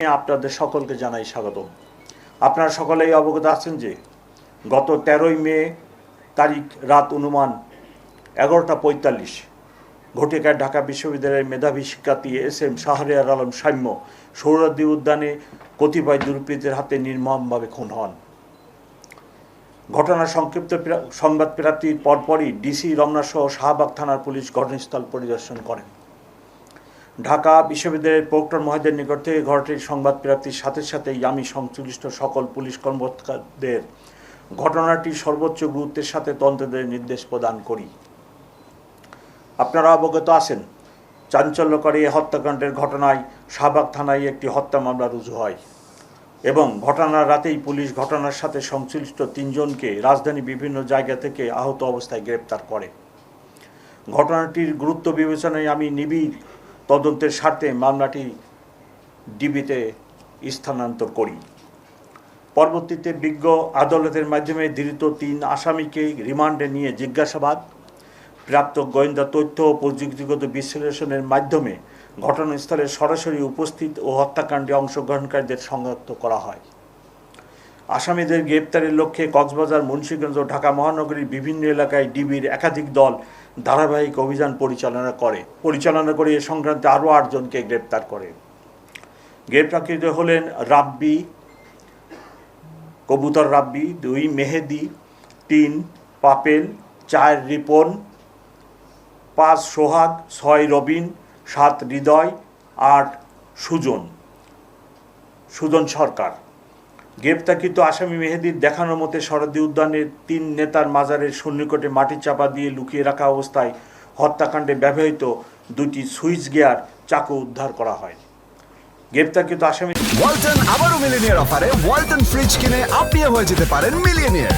আপনাদের সকলকে জানাই স্বাগত। আপনারা সকলেই অবগত আছেন যে গত 13ই মে তারিখ রাত অনুমান 11:45 ঘটিকায় ঢাকা বিশ্ববিদ্যালয়ের মেধাবী শিক্ষার্থী এস.এম. শাহরিয়ার আলম সাম্য সোহরাওয়ার্দী উদ্যানে কতিপয় দুর্বৃত্তের হাতে নির্মমভাবে খুন হন। ঘটনার সংক্ষিপ্ত সংবাদ প্রাপ্তির পরপরই ডিসি রমনা সহ শাহবাগ থানার পুলিশ ঘটনাস্থল পরিদর্শন করেন। ঢাকা বিশ্ববিদ্যালয়ের প্রক্টর মহোদয়ের নিকট থেকে ঘটনাটির সংবাদ প্রাপ্তির সাথে সাথেই আমি সংশ্লিষ্ট সকল পুলিশ কর্মকর্তাদের ঘটনাটির সর্বোচ্চ গুরুত্বের সাথে তদন্তের নির্দেশ প্রদান করি। আপনারা অবগত আছেন, চাঞ্চল্যকর এই হত্যাকাণ্ডের ঘটনায় শাহবাগ থানায় একটি হত্যা মামলা রুজু হয় এবং ঘটনার রাতেই পুলিশ ঘটনার সাথে সংশ্লিষ্ট 3 জনকে রাজধানী বিভিন্ন জায়গা থেকে আহত অবস্থায় গ্রেপ্তার করে। ঘটনাটির গুরুত্ব বিবেচনায় আমি নিবিড় তদন্তের স্বার্থে মামলাটি ডিবিতে স্থানান্তর করি। পরবর্তীতে বিজ্ঞ আদালতের মাধ্যমে ধৃত 3 আসামিকে রিমান্ডে নিয়ে জিজ্ঞাসাবাদ, প্রাপ্ত গোয়েন্দা তথ্য ও প্রযুক্তিগত বিশ্লেষণের মাধ্যমে ঘটনাস্থলে সরাসরি উপস্থিত ও হত্যাকাণ্ডে অংশগ্রহণকারীদের শনাক্ত করা হয়। আসামিদের গ্রেপ্তারের লক্ষ্যে কক্সবাজার, মুন্সিগঞ্জ ও ঢাকা মহানগরীর বিভিন্ন এলাকায় ডিবির একাধিক দল ধারাবাহিক অভিযান পরিচালনা করে এ সংক্রান্তে আরও 8 জনকে গ্রেপ্তার করে। গ্রেপ্তারকৃত হলেন রাব্বি, কবুতর রাব্বি, 2 মেহেদি, 3 পাপেল, 4 রিপন, 5 সোহাগ, 6 রবিন, 7 হৃদয়, 8 সুজন সরকার। গ্রেপ্তারকৃত আসামি মেহেদির দেখানো মতে সোহরাওয়ার্দী উদ্যানের 3 নেতার মাজারের সন্নিকটে মাটি চাপা দিয়ে লুকিয়ে রাখা অবস্থায় হত্যাকাণ্ডে ব্যবহৃত 2টি সুইচ গিয়ার চাকু উদ্ধার করা হয়। গ্রেপ্তারকৃত আসামি ওয়ালটন আবারও মিলিয়নিয়ার অফারে ওয়ালটন ফ্রিজ কিনে আপনিও হয়ে যেতে পারেন মিলিয়নিয়ার।